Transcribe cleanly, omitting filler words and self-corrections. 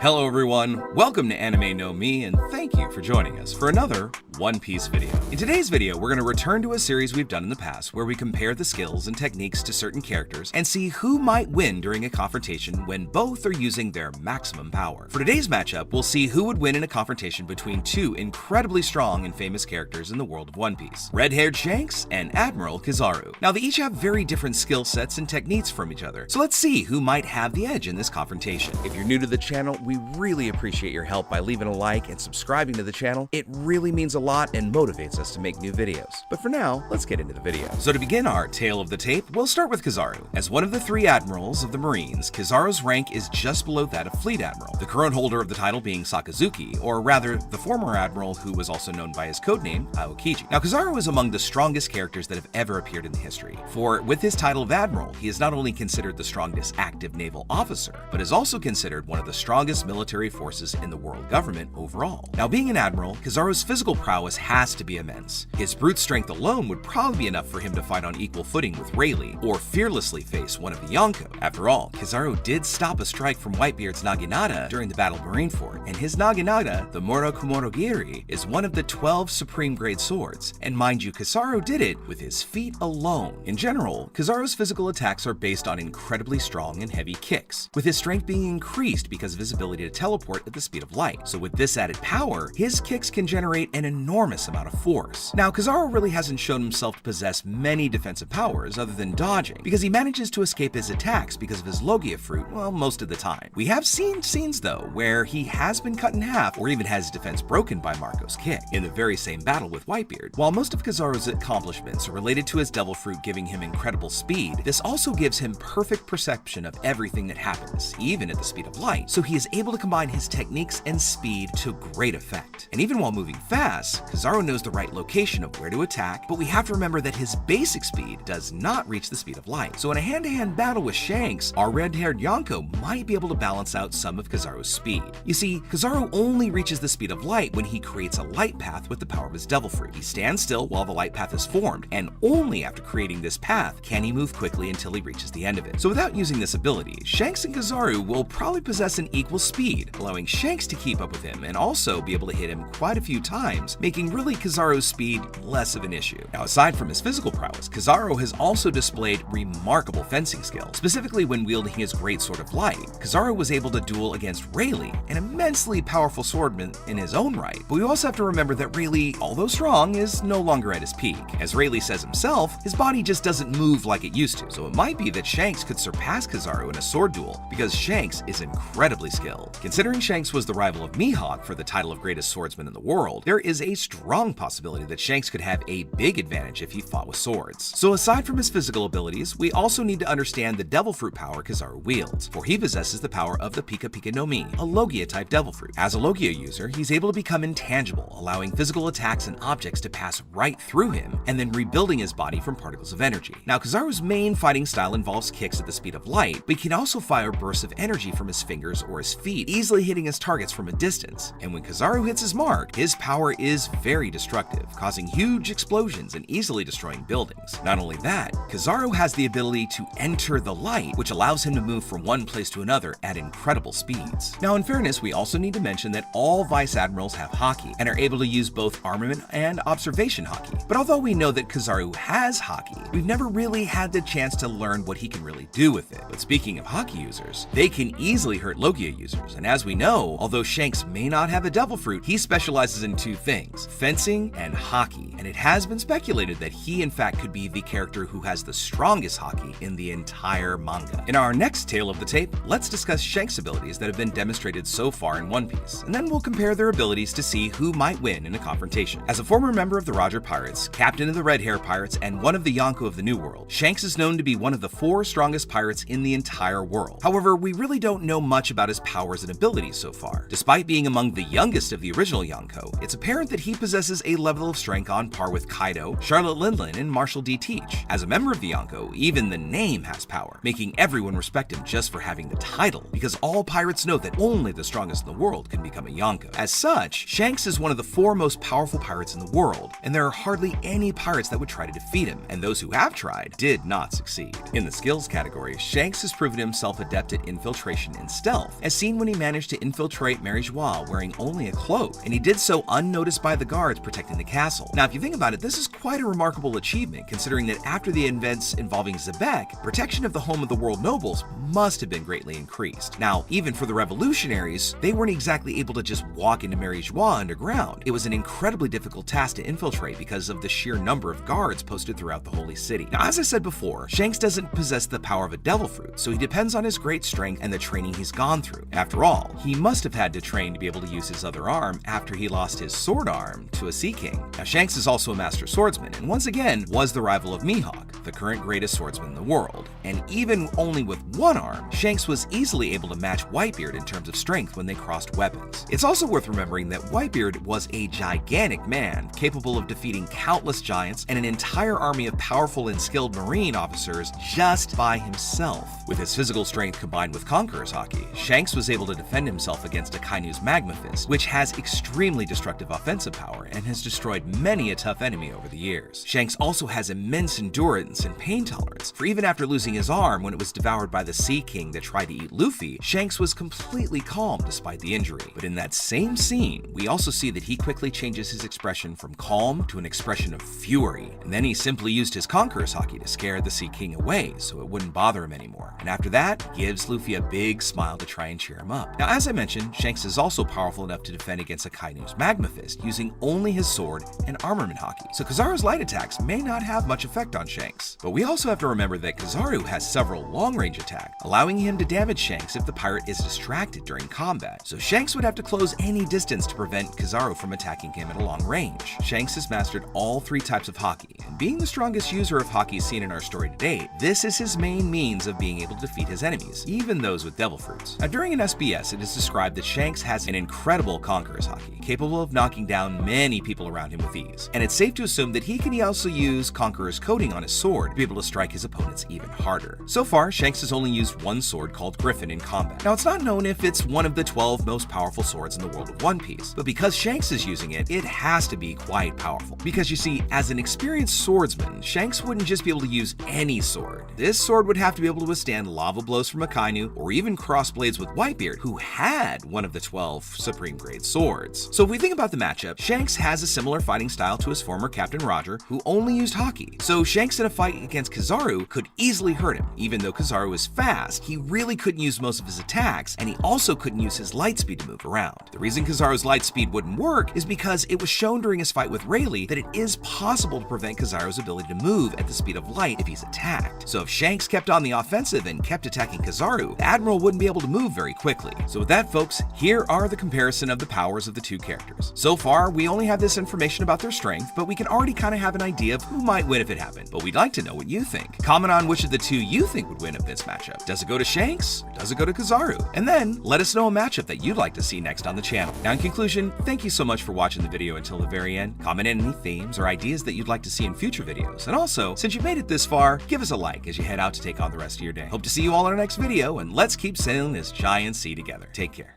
Hello everyone, welcome to Anime No Me, and thank you for joining us for another One Piece video. In today's video, we're going to return to a series we've done in the past where we compare the skills and techniques to certain characters and see who might win during a confrontation when both are using their maximum power. For today's matchup, we'll see who would win in a confrontation between two incredibly strong and famous characters in the world of One Piece, red-haired Shanks and Admiral Kizaru. Now, they each have very different skill sets and techniques from each other, so let's see who might have the edge in this confrontation. If you're new to the channel, we really appreciate your help by leaving a like and subscribing to the channel. It really means a lot and motivates us to make new videos. But for now, let's get into the video. So to begin our tale of the tape, we'll start with Kizaru. As one of the three admirals of the Marines, Kizaru's rank is just below that of Fleet Admiral, the current holder of the title being Sakazuki, or rather, the former admiral who was also known by his codename, Aokiji. Now, Kizaru is among the strongest characters that have ever appeared in history, for with his title of admiral, he is not only considered the strongest active naval officer, but is also considered one of the strongest military forces in the world government overall. Now, being an admiral, Kizaru's physical prowess has to be immense. His brute strength alone would probably be enough for him to fight on equal footing with Rayleigh, or fearlessly face one of the Yonko. After all, Kizaru did stop a strike from Whitebeard's Naginata during the Battle of Marineford, and his Naginata, the Morokumorogiri, is one of the 12 supreme grade swords, and mind you, Kizaru did it with his feet alone. In general, Kizaru's physical attacks are based on incredibly strong and heavy kicks, with his strength being increased because of his ability to teleport at the speed of light. So with this added power, his kicks can generate an enormous amount of force. Now, Kizaru really hasn't shown himself to possess many defensive powers other than dodging, because he manages to escape his attacks because of his Logia fruit, well, most of the time. We have seen scenes, though, where he has been cut in half or even has his defense broken by Marco's kick in the very same battle with Whitebeard. While most of Kizaru's accomplishments are related to his devil fruit giving him incredible speed, this also gives him perfect perception of everything that happens, even at the speed of light, so he is able to combine his techniques and speed to great effect. And even while moving fast, Kizaru knows the right location of where to attack, but we have to remember that his basic speed does not reach the speed of light. So in a hand-to-hand battle with Shanks, our red-haired Yonko might be able to balance out some of Kizaru's speed. You see, Kizaru only reaches the speed of light when he creates a light path with the power of his devil fruit. He stands still while the light path is formed, and only after creating this path can he move quickly until he reaches the end of it. So without using this ability, Shanks and Kizaru will probably possess an equal speed, allowing Shanks to keep up with him and also be able to hit him quite a few times, making really Kizaru's speed less of an issue. Now, aside from his physical prowess, Kizaru has also displayed remarkable fencing skill. Specifically when wielding his great sword of light, Kizaru was able to duel against Rayleigh, an immensely powerful swordman in his own right. But we also have to remember that Rayleigh, although strong, is no longer at his peak. As Rayleigh says himself, his body just doesn't move like it used to, so it might be that Shanks could surpass Kizaru in a sword duel because Shanks is incredibly skilled. Considering Shanks was the rival of Mihawk for the title of greatest swordsman in the world, there is a strong possibility that Shanks could have a big advantage if he fought with swords. So aside from his physical abilities, we also need to understand the devil fruit power Kizaru wields, for he possesses the power of the Pika Pika no Mi, a Logia type devil fruit. As a Logia user, he's able to become intangible, allowing physical attacks and objects to pass right through him, and then rebuilding his body from particles of energy. Now, Kizaru's main fighting style involves kicks at the speed of light, but he can also fire bursts of energy from his fingers or his feet, easily hitting his targets from a distance. And when Kizaru hits his mark, his power is very destructive, causing huge explosions and easily destroying buildings. Not only that, Kizaru has the ability to enter the light, which allows him to move from one place to another at incredible speeds. Now, in fairness, we also need to mention that all Vice Admirals have Haki and are able to use both armament and observation Haki. But although we know that Kizaru has Haki, we've never really had the chance to learn what he can really do with it. But speaking of Haki users, they can easily hurt Logia users, and as we know, although Shanks may not have a devil fruit, he specializes in two things: fencing and Haki, and it has been speculated that he in fact could be the character who has the strongest Haki in the entire manga. In our next tale of the tape, let's discuss Shanks' abilities that have been demonstrated so far in One Piece, and then we'll compare their abilities to see who might win in a confrontation. As a former member of the Roger Pirates, captain of the Red Hair Pirates, and one of the Yonko of the New World, Shanks is known to be one of the 4 strongest pirates in the entire world. However, we really don't know much about his powers and abilities so far. Despite being among the youngest of the original Yonko, it's apparent that he possesses a level of strength on par with Kaido, Charlotte Lindland, and Marshall D. Teach. As a member of the Yonko, even the name has power, making everyone respect him just for having the title, because all pirates know that only the strongest in the world can become a Yonko. As such, Shanks is one of the 4 most powerful pirates in the world, and there are hardly any pirates that would try to defeat him, and those who have tried did not succeed. In the skills category, Shanks has proven himself adept at infiltration and stealth, as seen scene when he managed to infiltrate Mary Joie wearing only a cloak, and he did so unnoticed by the guards protecting the castle. Now, if you think about it, this is quite a remarkable achievement, considering that after the events involving Xebec, protection of the home of the world nobles must have been greatly increased. Now, even for the revolutionaries, they weren't exactly able to just walk into Mary Joie underground. It was an incredibly difficult task to infiltrate because of the sheer number of guards posted throughout the holy city. Now, as I said before, Shanks doesn't possess the power of a devil fruit, so he depends on his great strength and the training he's gone through. After all, he must have had to train to be able to use his other arm after he lost his sword arm to a Sea King. Now, Shanks is also a master swordsman, and once again was the rival of Mihawk, the current greatest swordsman in the world. And even only with one arm, Shanks was easily able to match Whitebeard in terms of strength when they crossed weapons. It's also worth remembering that Whitebeard was a gigantic man, capable of defeating countless giants and an entire army of powerful and skilled marine officers just by himself. With his physical strength combined with Conqueror's Haki, Shanks was able to defend himself against Akainu's Magma Fist, which has extremely destructive offensive power and has destroyed many a tough enemy over the years. Shanks also has immense endurance and pain tolerance, for even after losing his arm when it was devoured by the Sea King that tried to eat Luffy, Shanks was completely calm despite the injury. But in that same scene, we also see that he quickly changes his expression from calm to an expression of fury, and then he simply used his Conqueror's Haki to scare the Sea King away so it wouldn't bother him anymore. And after that, he gives Luffy a big smile to try and cheer him up. Now, as I mentioned, Shanks is also powerful enough to defend against Akainu's Magma Fist using only his sword and armament haki, so Kizaru's light attacks may not have much effect on Shanks. But we also have to remember that Kizaru has several long-range attacks, allowing him to damage Shanks if the pirate is distracted during combat, so Shanks would have to close any distance to prevent Kizaru from attacking him at a long range. Shanks has mastered all three types of haki, and being the strongest user of haki seen in our story to date, this is his main means of being able to defeat his enemies, even those with devil fruits. Now, during an SBS, it is described that Shanks has an incredible Conqueror's Haki, capable of knocking down many people around him with ease, and it's safe to assume that he can also use Conqueror's coating on his sword to be able to strike his opponents even harder. So far, Shanks has only used one sword called Griffin in combat. Now, it's not known if it's one of the 12 most powerful swords in the world of One Piece, but because Shanks is using it, it has to be quite powerful. Because you see, as an experienced swordsman, Shanks wouldn't just be able to use any sword. This sword would have to be able to withstand lava blows from Akainu, or even cross blades with Whitebeard, who had one of the 12 Supreme Grade swords. So if we think about the matchup, Shanks has a similar fighting style to his former Captain Roger, who only used haki. So Shanks in a fight against Kizaru could easily hurt him. Even though Kizaru is fast, he really couldn't use most of his attacks, and he also couldn't use his light speed to move around. The reason Kizaru's light speed wouldn't work is because it was shown during his fight with Rayleigh that it is possible to prevent Kizaru's ability to move at the speed of light if he's attacked. So if Shanks kept on the offensive and kept attacking Kizaru, the Admiral wouldn't be able to move very quickly. So with that, folks, here are the comparison of the powers of the two characters. So far, we only have this information about their strength, but we can already kind of have an idea of who might win if it happened. But we'd like to know what you think. Comment on which of the two you think would win of this matchup. Does it go to Shanks, or does it go to Kizaru? And then let us know a matchup that you'd like to see next on the channel. Now, in conclusion, thank you so much for watching the video until the very end. Comment in any themes or ideas that you'd like to see in future videos. And also, since you've made it this far, give us a like as you head out to take on the rest of your day. Hope to see you all in our next video, and let's keep sailing this giant sea together. Take care.